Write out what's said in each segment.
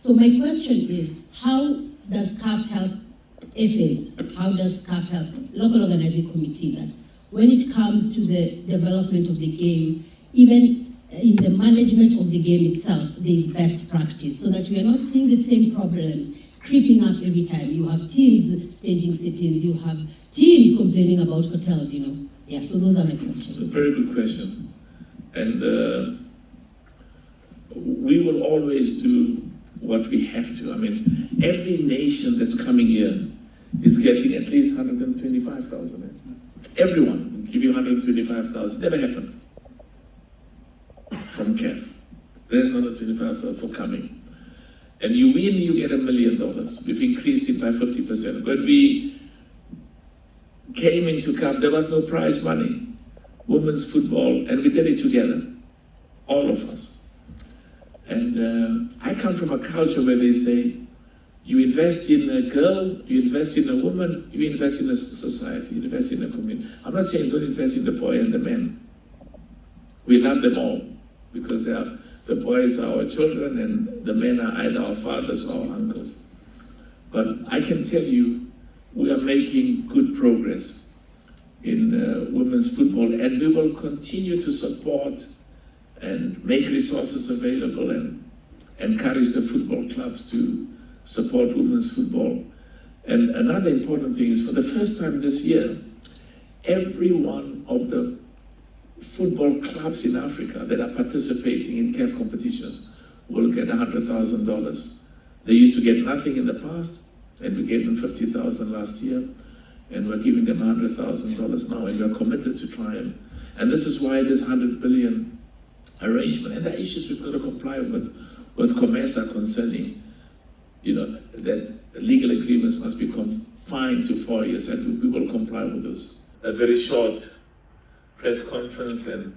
So my question is, how does CAF help FAs? How does CAF help local organizing committee that when it comes to the development of the game, even in the management of the game itself, there is best practice so that we are not seeing the same problems creeping up every time. You have teams staging sit-ins, you have teams complaining about hotels, you know. Yeah, so those are my questions. It's a very good question. And we will always do what we have to. I mean, every nation that's coming here is getting at least 125,000. Everyone will give you 125,000. Never happened from CAF. There's 125,000 for coming. And you win, you get $1 million. We've increased it by 50%. When we came into CAF, there was no prize money. Women's football, and we did it together, all of us. And I come from a culture where they say, you invest in a girl, you invest in a woman, you invest in a society, you invest in a community. I'm not saying don't invest in the boy and the man. We love them all, because they are, the boys are our children and the men are either our fathers or our uncles. But I can tell you, we are making good progress in women's football, and we will continue to support and make resources available and encourage the football clubs to support women's football. And another important thing is, for the first time this year, every one of the football clubs in Africa that are participating in CAF competitions will get $100,000. They used to get nothing in the past, and we gave them $50,000 last year, and we're giving them $100,000 now, and we're committed to try and this is why this 100 billion arrangement, and the issues we've got to comply with COMESA concerning, you know, that legal agreements must be confined to 4 years, and we will comply with those. A very short press conference, and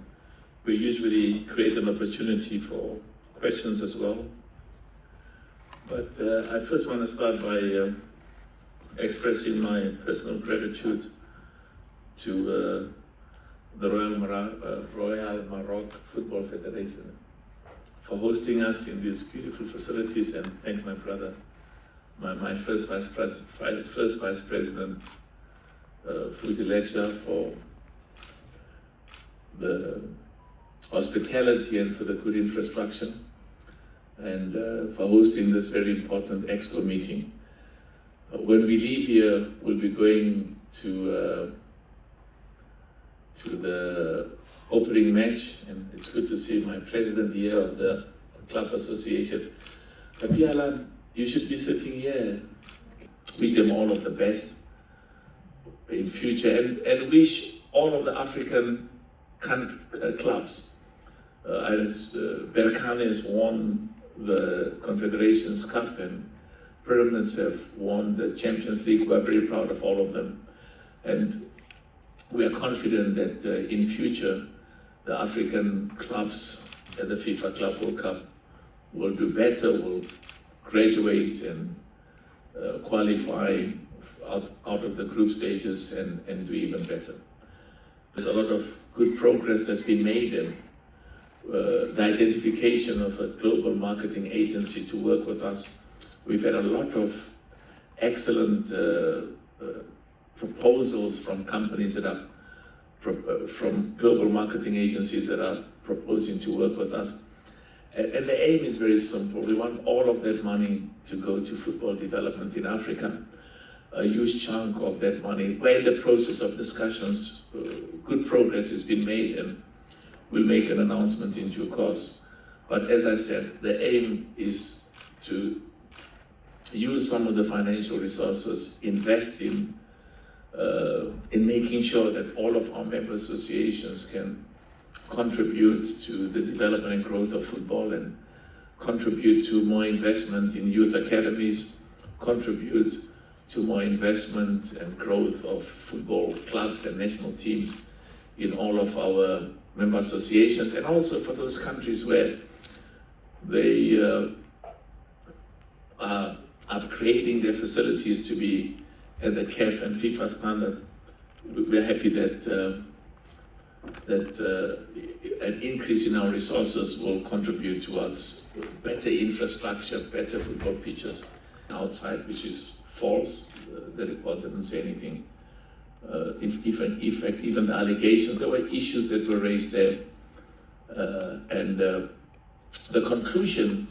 we usually create an opportunity for questions as well. But I first want to start by expressing my personal gratitude to the Royal Maroc Football Federation for hosting us in these beautiful facilities, and thank my brother, my first vice president, Fuzi Lecture, for the hospitality and for the good infrastructure, and for hosting this very important EXCO meeting. When we leave here, we'll be going to the opening match, and it's good to see my president here of the club association. Kapiala, you should be sitting here. Wish them all of the best in future, and wish all of the African clubs. Berkane has won the Confederation's Cup, and Pyramids have won the Champions League. We're very proud of all of them. And we are confident that in future, the African clubs at the FIFA Club World Cup will do better, will graduate and qualify out of the group stages and do even better. There's a lot of good progress that's been made, and the identification of a global marketing agency to work with us. We've had a lot of excellent proposals from companies that are, from global marketing agencies that are proposing to work with us. And the aim is very simple. We want all of that money to go to football development in Africa. A huge chunk of that money, we're in the process of discussions, good progress has been made, and we'll make an announcement in due course. But as I said, the aim is to use some of the financial resources, invest in making sure that all of our member associations can contribute to the development and growth of football, and contribute to more investment in youth academies, contribute to more investment and growth of football clubs and national teams in all of our member associations, and also for those countries where they are upgrading their facilities to be at the CAF and FIFA standard. We're happy that that an increase in our resources will contribute towards better infrastructure, better football pitches outside, which is false. The report didn't say anything. In fact, even the allegations, there were issues that were raised there. And the conclusion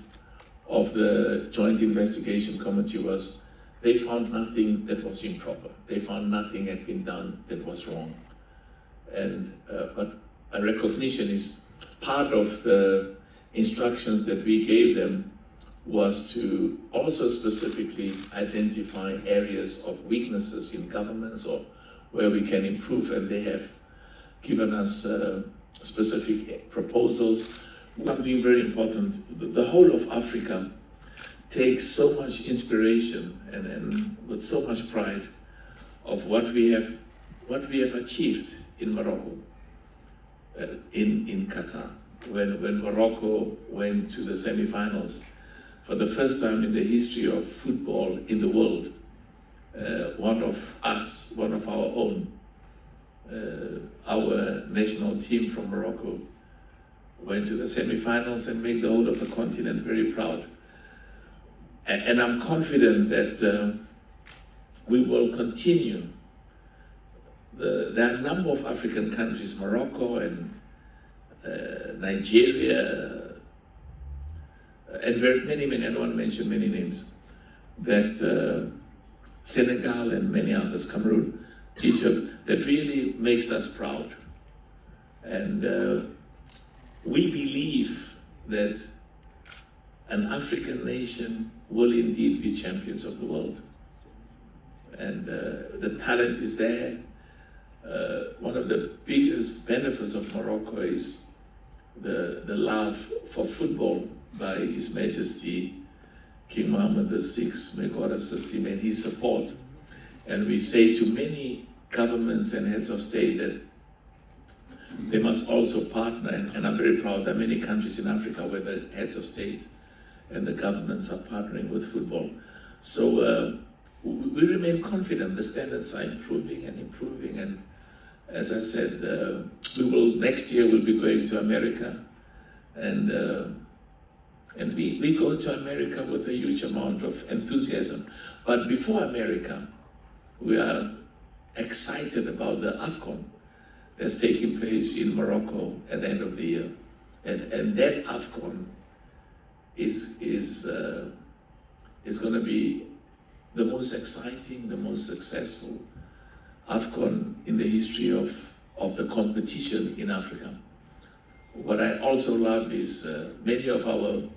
of the Joint Investigation Committee was they found nothing that was improper. They found nothing had been done that was wrong. And but a recognition is part of the instructions that we gave them was to also specifically identify areas of weaknesses in governments or where we can improve, and they have given us specific proposals. Something very important, the whole of Africa takes so much inspiration and with so much pride of what we have achieved in Morocco, in Qatar. When Morocco went to the semi-finals, for the first time in the history of football in the world, one of our own, our national team from Morocco went to the semi-finals and made the whole of the continent very proud. And I'm confident that we will continue. There are a number of African countries, Morocco and Nigeria, and many, I don't want to mention many names, that Senegal and many others, Cameroon, Egypt, that really makes us proud. And we believe that an African nation will indeed be champions of the world. And the talent is there. One of the biggest benefits of Morocco is the love for football by His Majesty King Mohammed VI, may God assist him, and his support. And we say to many governments and heads of state that they must also partner, and I'm very proud that many countries in Africa where the heads of state and the governments are partnering with football. So we remain confident the standards are improving, and as I said, next year we'll be going to America, and we go to America with a huge amount of enthusiasm. But before America, we are excited about the AFCON that's taking place in Morocco at the end of the year. And that AFCON is going to be the most exciting, the most successful AFCON in the history of the competition in Africa. What I also love is many of our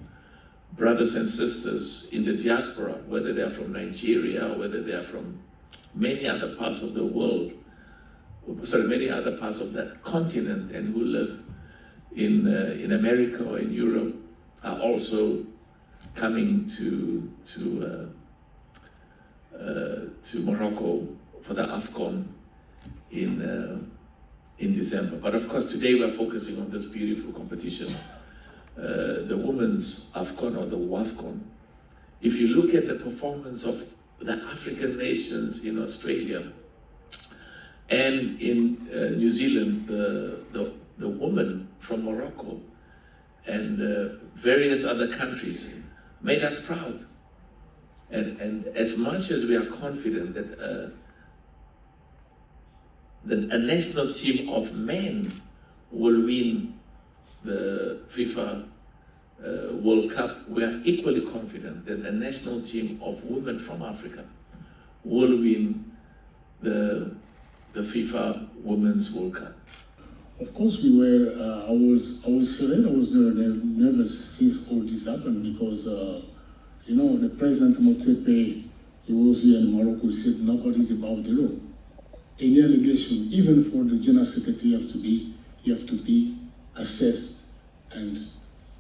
brothers and sisters in the diaspora, whether they're from Nigeria, or whether they're from many other parts of the world, many other parts of that continent, and who live in America or in Europe, are also coming to Morocco for the AFCON in December. But of course, today we're focusing on this beautiful competition, the women's AFCON or the WAFCON. If you look at the performance of the African nations in Australia and in New Zealand, the women from Morocco and various other countries made us proud. And as much as we are confident that a national team of men will win the FIFA World Cup, we are equally confident that a national team of women from Africa will win the FIFA Women's World Cup. Of course, we were. I was serene. I was nervous since all this happened because, the President Motsepe, he was here in Morocco. He said nobody's above the law. Any allegation, even for the General Secretary, you have to be assessed and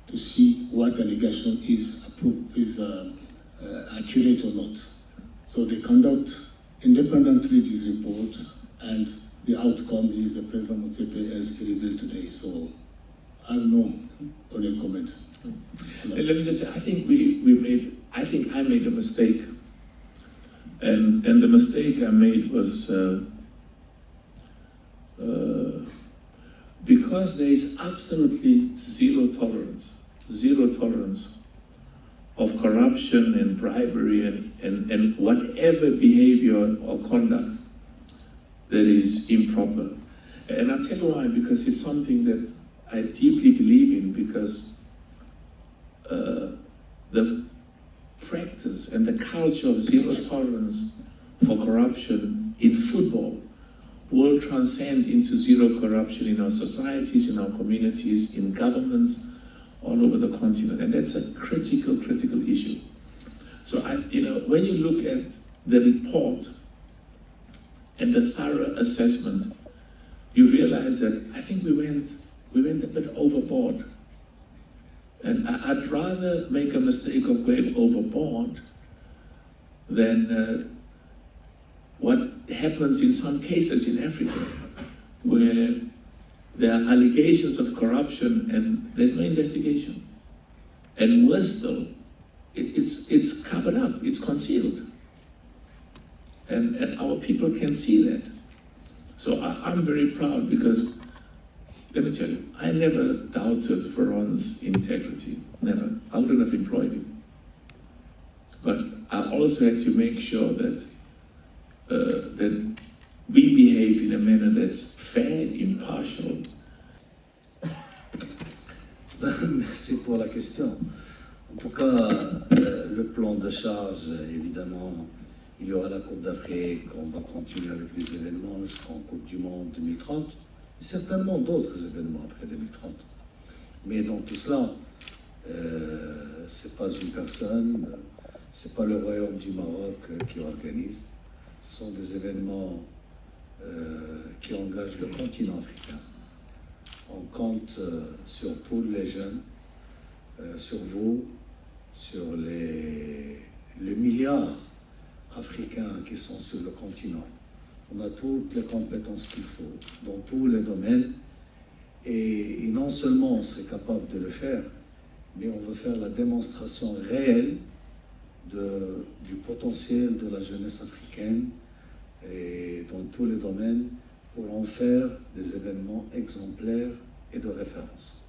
to see what allegation is accurate or not. So they conduct independently this report, and the outcome is the President Motsepe has revealed today. So I have no other comment. Let me just say, I think I made a mistake, and the mistake I made was because there is absolutely zero tolerance of corruption and bribery and whatever behavior or conduct that is improper. And I'll tell you why, because it's something that I deeply believe in, because the practice and the culture of zero tolerance for corruption in football will transcend into zero corruption in our societies, in our communities, in governments, all over the continent. And that's a critical issue. So, when you look at the report and the thorough assessment, you realize that I think we went a bit overboard. And I'd rather make a mistake of going overboard than what happens in some cases in Africa, where there are allegations of corruption and there's no investigation. And worse still, it's covered up, it's concealed. And our people can see that. So I'm very proud because, let me tell you, I never doubted Veron's integrity, never. I wouldn't have employed him. But I also had to make sure that that we behave in a manner that's fair, impartial. Merci pour la question. En tout cas, le plan de charge, évidemment, il y aura la Coupe d'Afrique, on va continuer avec des événements jusqu'en Coupe du Monde 2030, et certainement d'autres événements après 2030. Mais dans tout cela, c'est pas une personne, c'est pas le Royaume du Maroc qui organise. Ce sont des événements qui engagent le continent africain. On compte sur tous les jeunes, sur vous, sur les milliards africains qui sont sur le continent. On a toutes les compétences qu'il faut dans tous les domaines et non seulement on serait capable de le faire, mais on veut faire la démonstration réelle du potentiel de la jeunesse africaine et dans tous les domaines pour en faire des événements exemplaires et de référence.